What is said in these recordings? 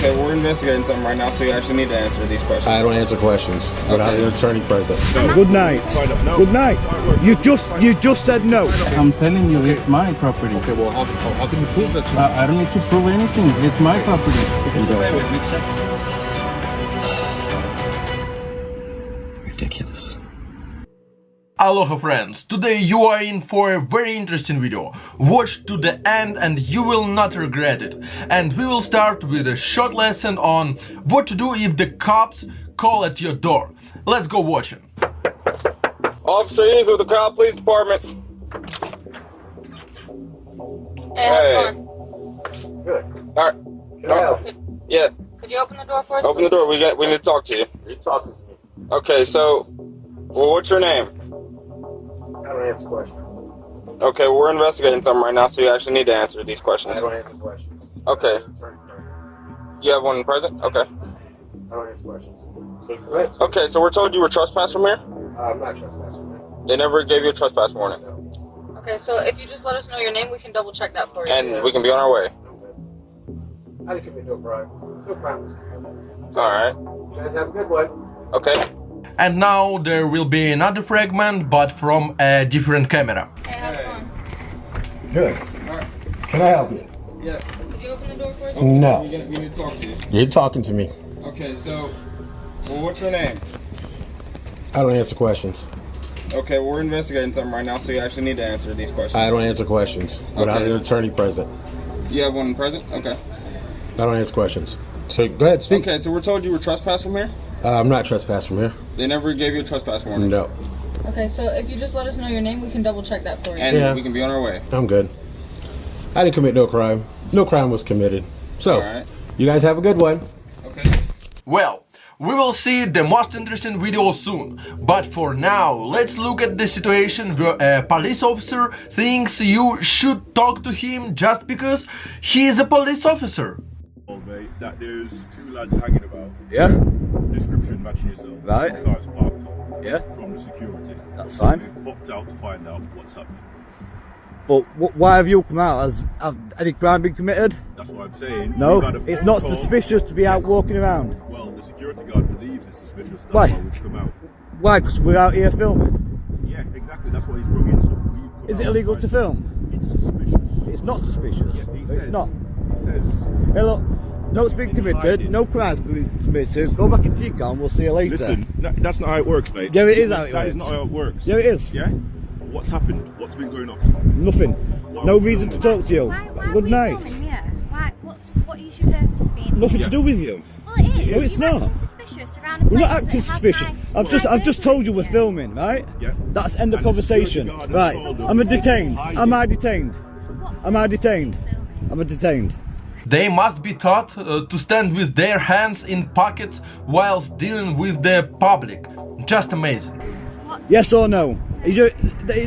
Okay, we're investigating something right now, so you actually need to answer these questions. I don't answer questions without an attorney present. No. Good night. No. Good night. You just said no. I'm telling you, it's my property. Okay, well, how can you prove that? I don't need to prove anything. It's my property. Ridiculous. Aloha friends, today you are in for a very interesting video. Watch to the end and you will not regret it. And we will start with a short lesson on what to do if the cops call at your door. Let's go watch it. Officer Ease with the Crown Police Department. Hey. Good. Alright. Yeah. Could you open the door for us? Open the door, we need to talk to you. You're talking to me. Okay, so, well, what's your name? I don't answer questions. Okay, well, we're investigating something right now, so you actually need to answer these questions. I don't answer questions. Okay. You have one present? Okay. I don't answer questions. So go ahead. Okay, so we're told you were trespassed from here? I'm not trespassing. They never gave you a trespass warning. No. Okay, so if you just let us know your name, we can double check that for you. And we can be on our way. I didn't commit no crime. No crime was committed. Alright. You guys have a good one. Okay. And now there will be another fragment, but from a different camera. Hey, how's it going? Good. Can I help you? Yeah. Could you open the door for us? No. We need to talk to you. You're talking to me. Okay, so, well, what's your name? I don't answer questions. Okay, well, we're investigating something right now, so you actually need to answer these questions. I don't answer questions without an attorney present. You have one present? Okay. I don't answer questions. So go ahead, speak. Okay, so we're told you were trespassed from here? I'm not trespassing from here. They never gave you a trespass warning? No. Okay, so if you just let us know your name, we can double check that for you. And Yeah. we can be on our way. I'm good. I didn't commit no crime. No crime was committed. So, Alright. you guys have a good one. Okay. Well, we will see the most interesting video soon. But for now, let's look at the situation where a police officer thinks you should talk to him just because he is a police officer. Mate, that there's two lads hanging about. Yeah. Description matching yourself. Right. Some cars parked up. Yeah. From the security. That's So fine. we've popped out to find out what's happening. But why have you come out? Has any crime been committed? That's what I'm saying. No. We got a It's phone not call. suspicious to be out walking around. Well, the security guard believes it's suspicious. That's Why? why we've come out. Why? Because we're out here filming. Yeah, exactly. That's what he's rung in. So we've come Is out it illegal find to out. film? It's suspicious. It's not suspicious. Yeah, he It's says. not. He says. Hey, look. No, it's been committed. No crime's been committed. Go back and take on. We'll see you later. Listen, that's not how it works, mate. Yeah, it is how it That is works. not how it works. Yeah, it is. Yeah? What's happened? What's been going on? Nothing. No reason to talk to you. Why Good are we night. filming here? What is your purpose of being Nothing here? to do with you. Well, it is. No, it's You're not. acting suspicious around a We're not place acting that has suspicious. my I've just told you we're here. filming, right? Yeah. That's end of And the conversation. security guard has Right. told them I'm a it's detained. hiding. Am I detained? What Am I detained? filming? I'm a detained. They must be taught to stand with their hands in pockets whilst dealing with the public. Just amazing. Yes or no? Is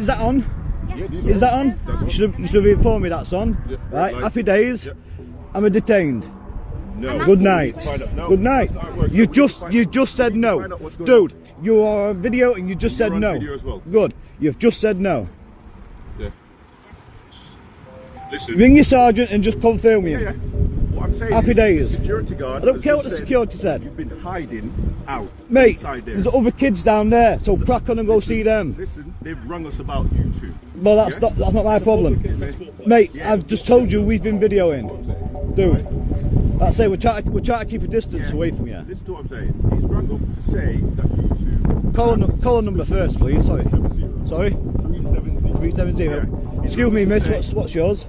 that on? Is that on? You should have informed me that's on. Right. Like- Happy days. Yeah. I'm a detained. No. Good night. Find out- no, Good that's night. not how it works. You We need to just said we need to no, find out what's going dude. You are on video and you just You're said on no. video as well. Good. You've just said no. Yeah. Listen. Ring your sergeant and just confirm with Yeah, him. yeah. What I'm saying Happy is days. the security guard I don't has care just what the said security said. You've been hiding out Mate, inside there. there's other kids down there, so crack on and go Listen, see them. Listen, they've rung us about you two. Well, that's Yeah? not my problem. Mate, I've just told you we've been videoing. Dude, that's it. We're trying to keep a distance away from you. Listen to what I'm saying. He's rung up to say that you two. Call a number first, please. Sorry. 370. Sorry. 370. 370. Yeah. He's Excuse rung me, us to miss. say- What's yours?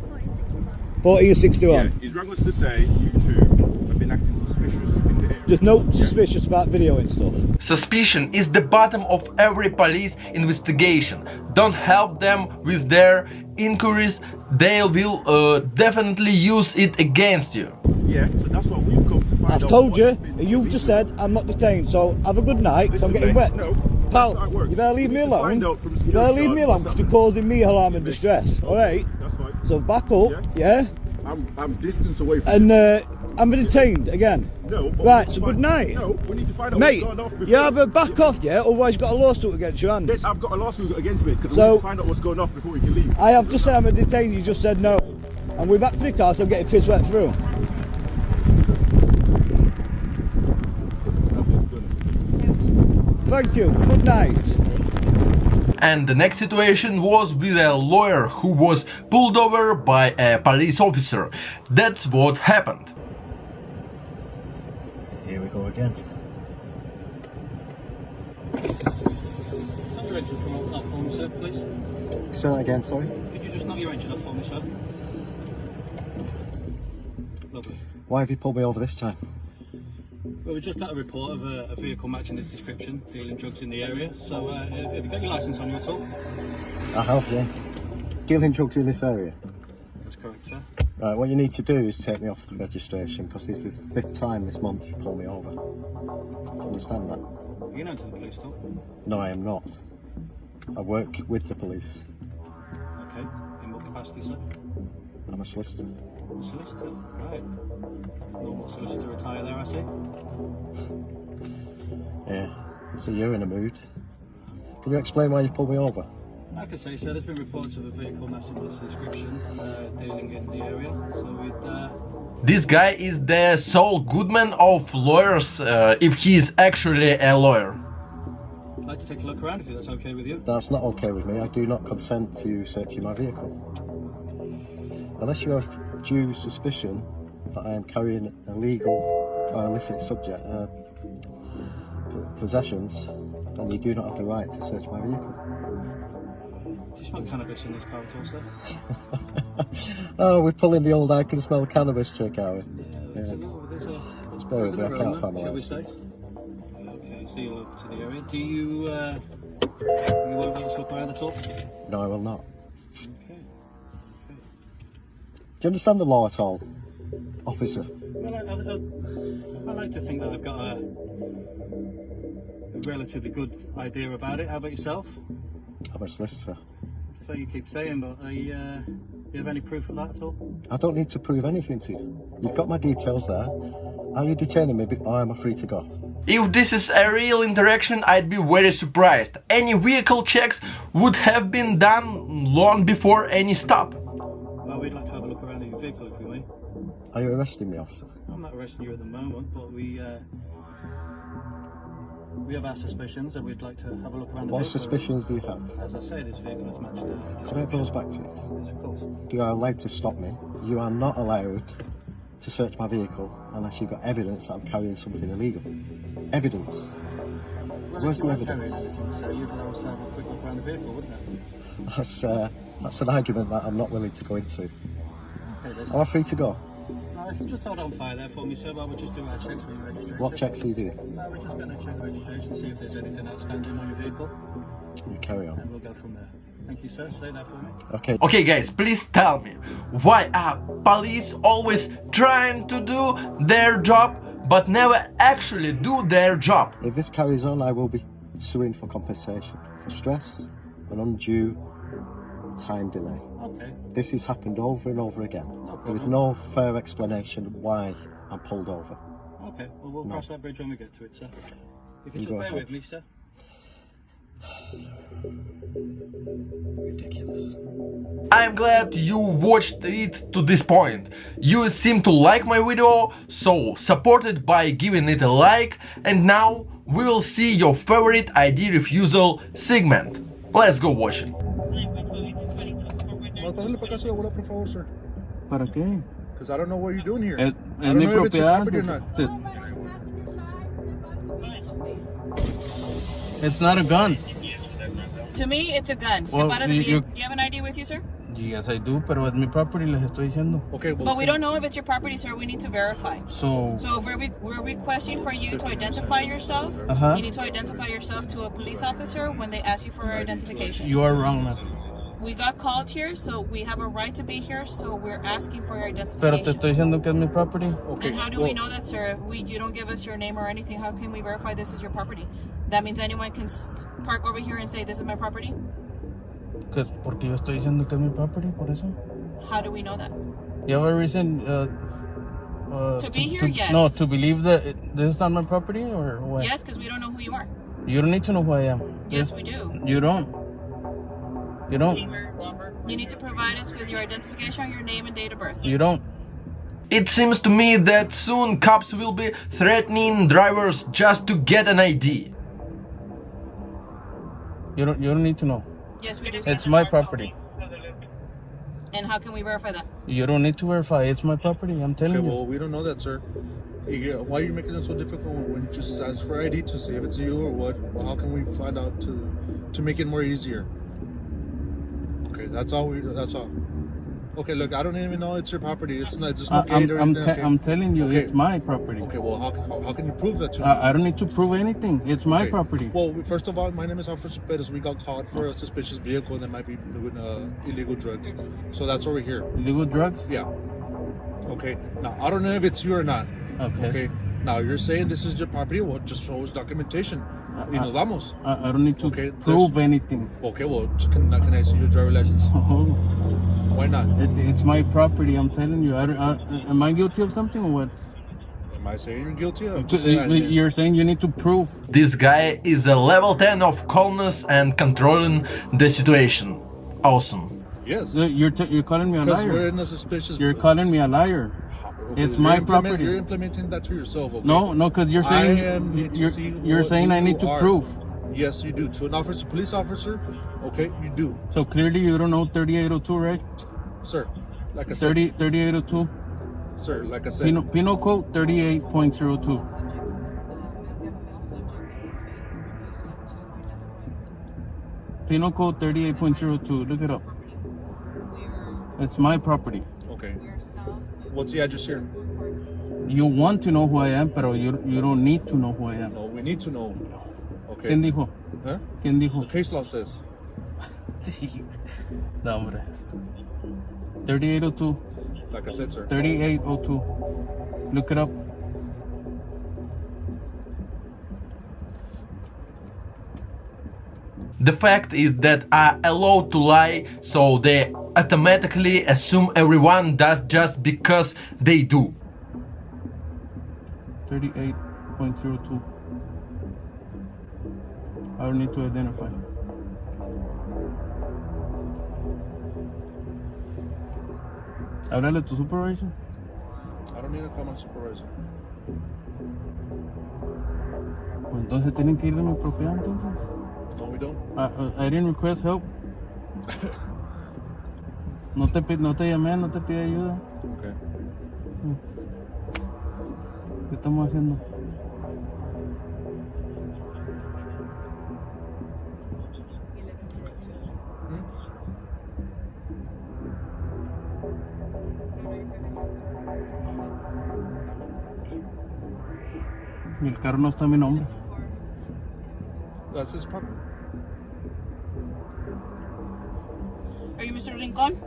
1461. Yeah, he's rung us to say you two have been acting suspicious in the area. Just no suspicious about videoing stuff. Suspicion is the bottom of every police investigation. Don't help them with their inquiries. They will definitely use it against you. Yeah, so that's what we've come to find I've out. told what you, has been and you've just said I'm not detained, so have a good night, 'cause I'm Listen, getting mate, wet. no, Pal, that's how it works. you better leave We me need to alone. find out from the You better security leave guard me alone what's because you're happening. causing me alarm and distress, alright? That's fine. So back up, yeah? I'm distance away from And you. I'm detained again. No. but Right, we so need to good find- night. No, we need to find out Mate, what's going on before. you either back off, yeah? Otherwise you've got a lawsuit against your hands. I've got a lawsuit against me because So- we need to find out what's going on before we can leave. I have just said I'm a detained, you just said no. And we're back to the car, so I'm getting piss wet through. Thank you. Good night. And the next situation was with a lawyer who was pulled over by a police officer. That's what happened. Here we go again. Knock your engine from off for me, sir, please. Say that again, sorry? Could you just knock your engine off for me, sir? Lovely. Why have you pulled me over this time? Well, we just got a report of a vehicle matching this description, dealing drugs in the area. So, have you got your licence on you at all? I have, yeah. Dealing drugs in this area? That's correct, sir. Right, what you need to do is take me off the registration, because this is the 5th time this month you pull me over. Do you understand that? You're known to the police, though? No, I am not. I work with the police. Okay. In what capacity, sir? I'm a solicitor. Solicitor? Right. Normal solicitor attire there, I see. Yeah, so you're in a mood. Can you explain why you pulled me over? Like I say, sir, there's been reports of a vehicle matching this description, dealing in the area. So we'd... This guy is the Saul Goodman of lawyers, if he is actually a lawyer. I'd like to take a look around if that's okay with you. That's not okay with me. I do not consent to searching my vehicle. Unless you have due suspicion that I am carrying illegal or illicit subject possessions, then you do not have the right to search my vehicle. Do you smell cannabis in this car at all, sir? Oh, we're pulling the old I can smell cannabis trick, are we? Yeah, there's a Just bear with me, I can't find my shall we say? license. Okay, so you're local to the area. Do you won't let us look around at all? No, I will not. Okay. Do you understand the law at all, officer? Well, I like to think that I've got a relatively good idea about it. How about yourself? I'm a solicitor. So you keep saying, but do you have any proof of that at all? I don't need to prove anything to you. You've got my details there. Are you detaining me or am I free to go? If this is a real interaction, I'd be very surprised. Any vehicle checks would have been done long before any stop. Well, we'd like to have a look around in your vehicle if we may. Are you arresting me, officer? I'm not arresting you at the moment, but we have our suspicions and we'd like to have a look around the What vehicle. suspicions do you have? As I say, this vehicle has matched the... Can I have those back, please? Yes, of course. You are allowed to stop me. You are not allowed to search my vehicle unless you've got evidence that I'm carrying something illegal. Evidence. Well, Where's if the you evidence? weren't carrying anything, so you'd allow us to have a quick look around the vehicle, wouldn't it? That's an argument that I'm not willing to go into. Okay, Am I free to go? no, if you just hold on fire there for me, sir, while we're just doing our checks for your registration. What checks do you do? No, we're just going to check registration, see if there's anything outstanding on your vehicle, You carry on. and we'll go from there. Thank you, sir. Stay there for me. Okay. Okay guys, please tell me, why are police always trying to do their job but never actually do their job? If this carries on, I will be suing for compensation for stress and undue time delay. Okay. This has happened over and over again. No There is problem. no fair explanation why I'm pulled over. Okay, well, we'll cross that bridge when we get to it, sir. If you You just go bear ahead. with me, sir. Ridiculous. I'm glad you watched it to this point. You seem to like my video, so support it by giving it a like, and now we will see your favorite ID refusal segment. Let's go watch it. ¿Para qué? Because I don't know what you're doing here. Es I don't mi know if it's your propiedad. property or not. It's not a gun. To me, it's a gun. Step Well, out of the you- vehicle. Do you have an ID with you, sir? Yes, I do, pero es mi property, les estoy diciendo. Okay, well, But we don't know if it's your property, sir. We need to verify. So, So if we're requesting for you to identify yourself. Uh-huh. You need to identify yourself to a police officer when they ask you for identification. you are wrong, ma'am. We got called here, so we have a right to be here, so we're asking for your Pero identification. te estoy diciendo que es mi property. okay. And how do we know that, sir? You don't give us your name or anything. How can we verify this is your property? That means anyone can park over here and say this is my property? Porque yo estoy diciendo que es mi property, por eso. How do we know that? You have a reason To be here, yes. No, to believe that this is not my property, or what? Yes, because we don't know who you are. You don't need to know who I am. Yes, we do. You don't. You don't. You need to provide us with your identification, your name, and date of birth. You don't. It seems to me that soon cops will be threatening drivers just to get an ID. You don't need to know. Yes, we do, sir. It's my property. And how can we verify that? You don't need to verify. It's my property. I'm telling Okay, you. well, we don't know that, sir. Why are you making it so difficult when you just ask for ID to see if it's you or what? Well, how can we find out to make it more easier? Okay, that's all. That's all. Okay, look, I don't even know it's your property. It's not. It's not gate or anything. Okay? I'm telling you, Okay. it's my property. Okay, well, how can you prove that to me? I don't need to prove anything. It's my Okay. property. Well, first of all, my name is Officer Perez. We got caught for a suspicious vehicle that might be doing illegal drugs. So that's over here. Illegal drugs? Yeah. Okay. Now, I don't know if it's you or not. Okay. Now, you're saying this is your property. Well, just show us documentation. Y nos vamos. I don't need to Okay, prove anything. Okay, well, can I see your driver's license? Oh, Why not? it's my property. I'm telling you. Am I guilty of something or what? Am I saying you're guilty? I'm just saying You're saying you need to prove. This guy is a level 10 of calmness and controlling the situation. Awesome. Yes. You're calling me a Because we're liar. in a suspicious... You're calling me a liar. Okay, It's my property. You're implementing that to yourself, okay? No, because you're saying you're saying I need to prove. Yes, you do. To an officer, police officer, okay, you do. So clearly you don't know 3802, right? Sir, like I said. 3802. Sir, like I said. Penal Code 38.02. Penal Code 38.02. Look it up. It's my property. Okay. What's the address here? You want to know who I am, pero you don't need to know who I am. No, we need to know. Okay. ¿Quién dijo? Huh? ¿Quién dijo? The case law says. No, hombre. 3802. Like I said, sir. 3802. Look it up. The fact is that are allowed to lie, so they automatically assume everyone does just because they do. 38.02. I don't need to identify. Háblale a tu supervisor. I don't need to call my supervisor. Pues entonces tienen que ir de mi propiedad entonces. No, we don't. I didn't request help. No te llamé, no te pide ayuda. Okay. ¿Qué estamos haciendo? Y el carro no está a mi nombre. That's his property. Are you Mr. Rincon?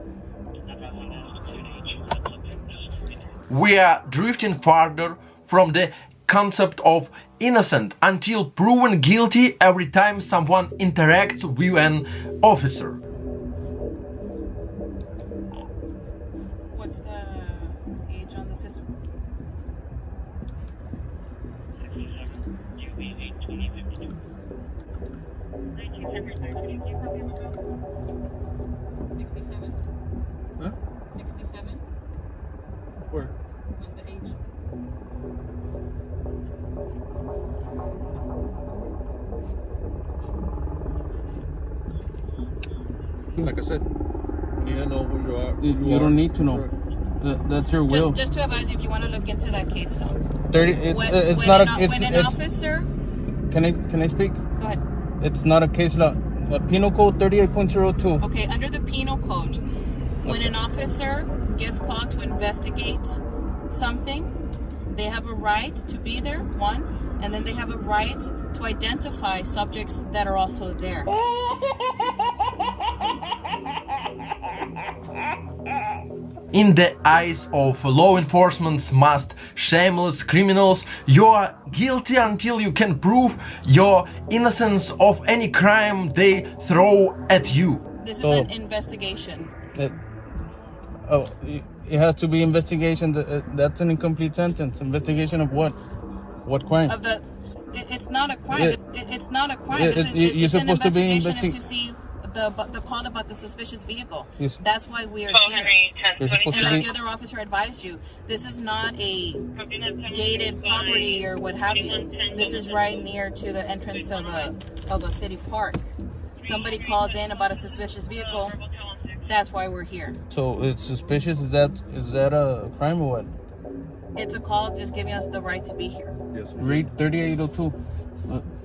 We are drifting farther from the concept of innocent until proven guilty every time someone interacts with an officer. What's the age on the system? 67. Huh? 67. Where? With the age. Like I said, you need to know who you are. You don't need to know. That's your will. Just to advise you, if you want to look into that case now. 30. It's not a. When an officer. Can I speak? Go ahead. It's not a case law. Penal Code 38.02. Okay, under the penal code, when an officer gets called to investigate something, they have a right to be there, one, and then they have a right to identify subjects that are also there. In the eyes of law enforcement, most shameless criminals, you are guilty until you can prove your innocence of any crime they throw at you. This is an investigation. It has to be investigation. That's an incomplete sentence. Investigation of what? What crime? Of the, it's not a crime. It's not a crime. It's an investigation to see the call about the suspicious vehicle. Yes. That's why we are here. And like the other officer advised you, this is not a gated property or what have you. This is right near to the entrance of a city park. Somebody called in about a suspicious vehicle. That's why we're here. So it's suspicious. Is that a crime or what? It's a call just giving us the right to be here. Yes. Read 3802.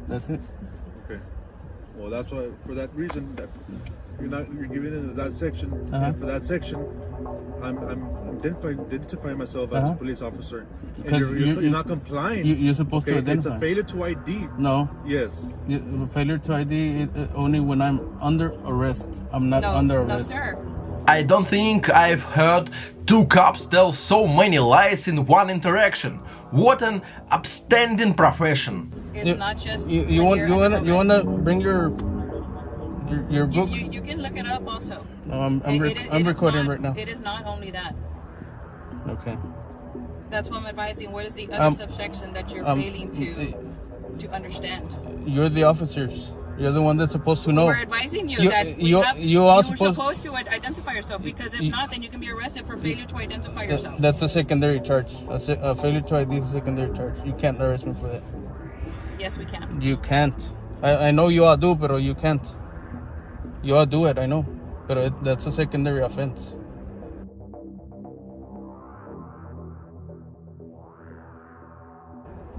That's it. Okay. Well, that's why. For that reason, that you're giving into that section. Uh-huh. And for that section, I'm identifying myself as a police officer, and Because you're not complying. You're supposed to identify. It's a failure to ID. No. Yes. Failure to ID only when I'm under arrest. I'm not under arrest. No, sir. I don't think I've heard two cops tell so many lies in one interaction. What an upstanding profession. It's not just. You wanna bring your book? You can look it up also. No, I'm recording right now. It is not only that. Okay. That's what I'm advising. What is the other subsection that you're failing to understand? You're the officers. You're the one that's supposed to know. We're advising you that you're supposed to identify yourself, because if not, then you can be arrested for failure to identify yourself. That's a secondary charge. A failure to ID is a secondary charge. You can't arrest me for that. Yes, we can. You can't. I know you all do, but you can't. You all do it, I know. But that's a secondary offense.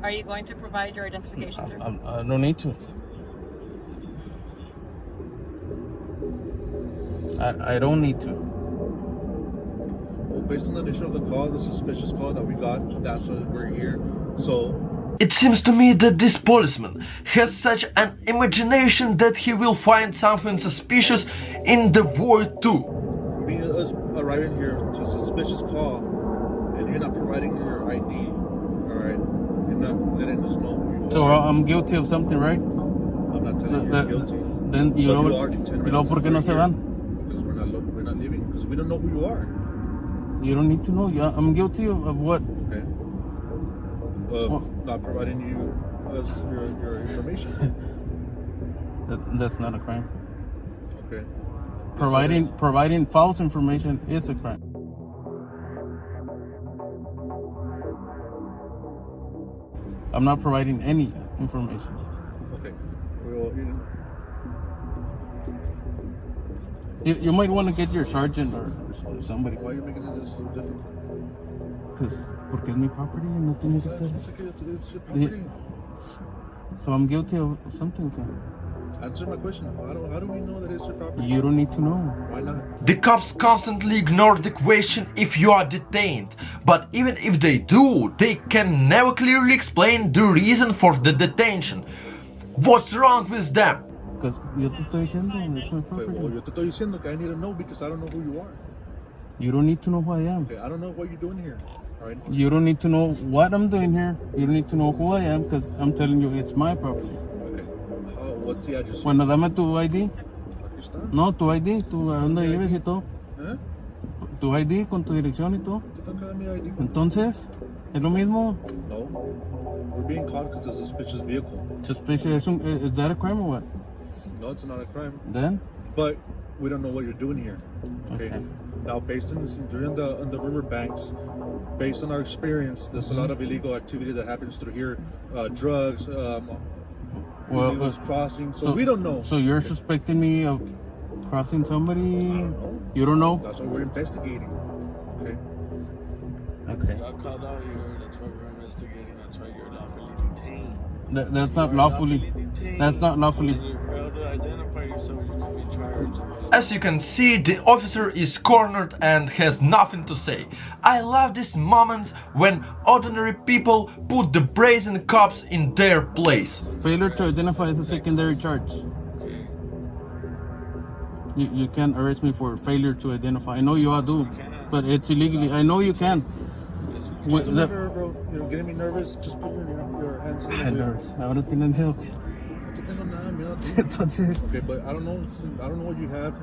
Are you going to provide your identification, sir? I don't need to. I don't need to. Well, based on the nature of the call, the suspicious call that we got, that's why we're here. So. It seems to me that this policeman has such an imagination that he will find something suspicious in the void too. Us arriving here to a suspicious call, and you're not providing your ID, alright? You're not letting us know who you are. So I'm guilty of something, right? I'm not telling you you're guilty. Then you know ¿por qué no se van? Because we're not leaving, because we don't know who you are. You don't need to know. I'm guilty of what? Okay. Of not providing you us your information. That's not a crime. Okay. Providing false information is a crime. I'm not providing any information. Okay. Well, you might want to get your sergeant or somebody. Why are you making this so difficult? Porque es mi property y no tienes que It's your property. So I'm guilty of something. Okay. Answer my question. How do we know that it's your property? You don't need to know. Why not? The cops constantly ignore the question if you are detained, but even if they do, they can never clearly explain the reason for the detention. What's wrong with them? Because yo te estoy diciendo, it's my property. Well, yo te estoy diciendo que I need to know because I don't know who you are. You don't need to know who I am. Okay, I don't know what you're doing here. All right. You don't need to know what I'm doing here. You don't need to know who I am because I'm telling you it's my property. Okay. What's the address? Bueno, dame tu ID. Aquí está. No, tu ID, tu a dónde vives y todo. ¿Eh? Tu ID con tu dirección y todo. ¿Qué tengo que dar mi ID? Entonces, ¿es lo mismo? No. We're being caught because of a suspicious vehicle. Suspicious, is that a crime or what? No, it's not a crime. Then? But we don't know what you're doing here. Okay. Now, based on this, during the river banks, based on our experience, there's a lot of illegal activity that happens through here, drugs, illegals crossing. So we don't know. So you're suspecting me of crossing somebody? You don't know? That's why we're investigating. Okay. Okay. Got called out here. That's why we're investigating. That's why you're lawfully detained. That's not lawfully. That's not lawfully. You failed to identify yourself. You can be charged. As you can see, the officer is cornered and has nothing to say. I love these moments when ordinary people put the brazen cops in their place. Failure to identify is a secondary charge. You can't arrest me for failure to identify. I know you all do, but it's illegally. I know you can. Just do me a favor, bro. You're getting me nervous. Just put your hands in the I'm nervous. Ahora tienen miedo. Okay, but I don't know what you have.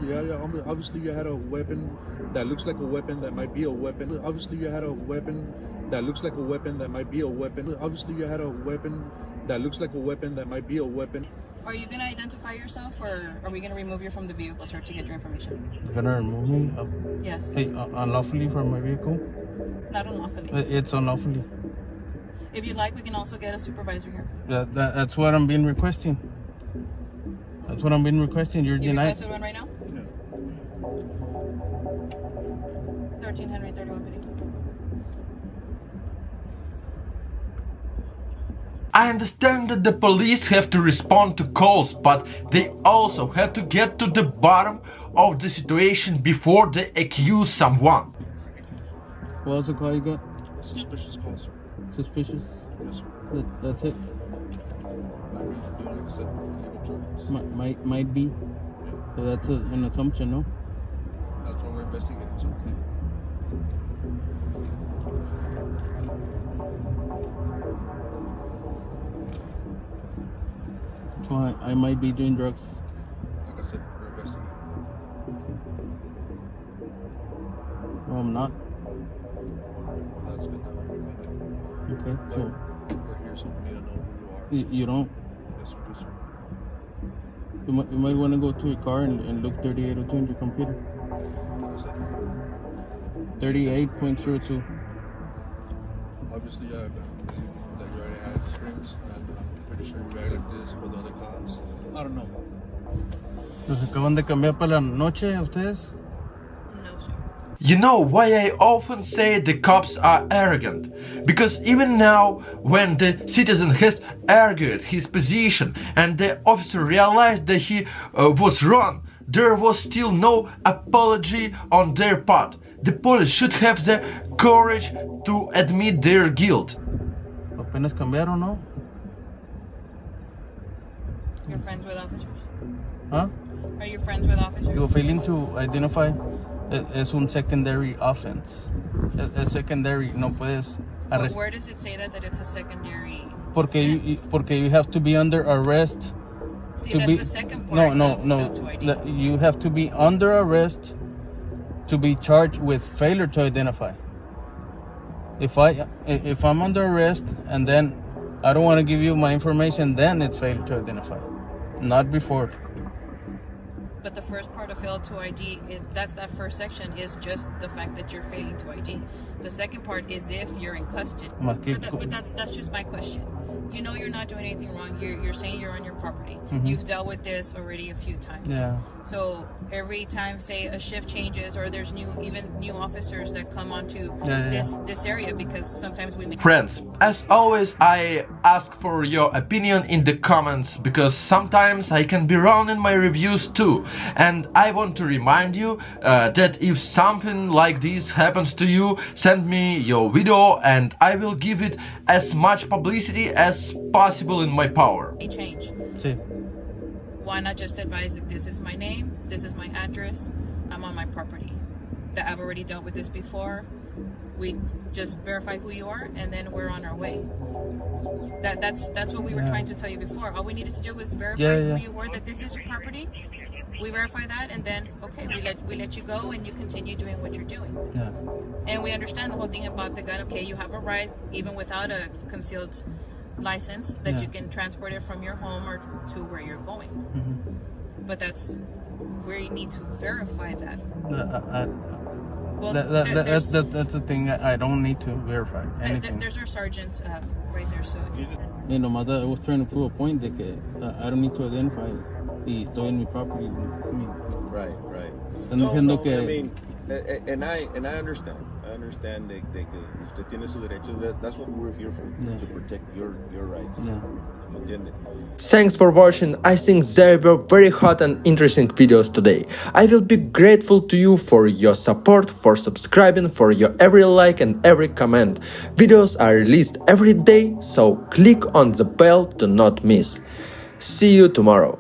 Obviously you had a weapon that looks like a weapon that might be a weapon. Obviously you had a weapon that looks like a weapon that might be a weapon. Obviously you had a weapon that looks like a weapon that might be a weapon. Are you going to identify yourself, or are we going to remove you from the vehicle, sir, to get your information? You're gonna remove me? Yes. Unlawfully from my vehicle? Not unlawfully. It's unlawfully. If you'd like, we can also get a supervisor here. That's what I'm being requesting. That's what I've been requesting. You're You denied. requested one right now? Yeah. 13 Henry 3150. I understand that the police have to respond to calls, but they also have to get to the bottom of the situation before they accuse someone. What else a call you got? Suspicious call, sir. Suspicious? Yes, sir. That's it? Might be doing, like I said, illegal drugs. Might be. So that's an assumption, no? That's what we're investigating, sir. So I might be doing drugs. Like I said, we're investigating. No, I'm not. Well, that's good that we know. Okay, so We're here, so we need to know who you are. you don't. Yes, we do, sir. You might want to go to your car and look 3802 in your computer. Like I said, 38.02. obviously, that you already had experience, and I'm pretty sure you already did this with other cops. I don't know. ¿Los acaban de cambiar para la noche a ustedes? No, sir. You know why I often say the cops are arrogant? Because even now, when the citizen has argued his position and the officer realized that he was wrong, there was still no apology on their part. The police should have the courage to admit their guilt. Apenas cambiaron, ¿no? You're friends with officers? Huh? Are you friends with officers? You're failing to identify es un secondary offense. Es secondary, no puedes But arrestar. where does it say that it's a secondary Porque you have to be under arrest. See, to that's be, the second part no, of no. fail to ID. You have to be under arrest to be charged with failure to identify. If I'm under arrest and then I don't want to give you my information, then it's failure to identify, not before. But the first part of fail to ID, that's that first section, is just the fact that you're failing to ID. The second part is if you're in custody. But that's just my question. You know you're not doing anything wrong. You're saying you're on your property. You've dealt with this already a few times. Yeah. So every time, say, a shift changes or there's new officers that come onto this area, because sometimes we make... Friends, as always, I ask for your opinion in the comments, because sometimes I can be wrong in my reviews too. And I want to remind you that if something like this happens to you, send me your video and I will give it as much publicity as possible in my power. change. Sí. Why not just advise that this is my name, this is my address, I'm on my property, that I've already dealt with this before. We just verify who you are and then we're on our way. That's what we were trying to tell you before. All we needed to do was verify who you were, that this is your property. We verify that and then okay, we let you go and you continue doing what you're doing. Yeah. And we understand the whole thing about the gun. Okay, you have a right, even without a concealed license, that you can transport it from your home or to where you're going. But that's where you need to verify that. Well, that's the thing. I don't need to verify anything. There's our sergeant right there. So. You know, I was trying to prove a point that I don't need to identify. Y estoy en mi property. Right. Están diciendo que. I mean, and I understand. I understand that usted tiene sus derechos. That's what we're here for, to protect your rights. Yeah. Thanks for watching. I think there were very hot and interesting videos today. I will be grateful to you for your support, for subscribing, for your every like and every comment. Videos are released every day, so click on the bell to not miss. See you tomorrow.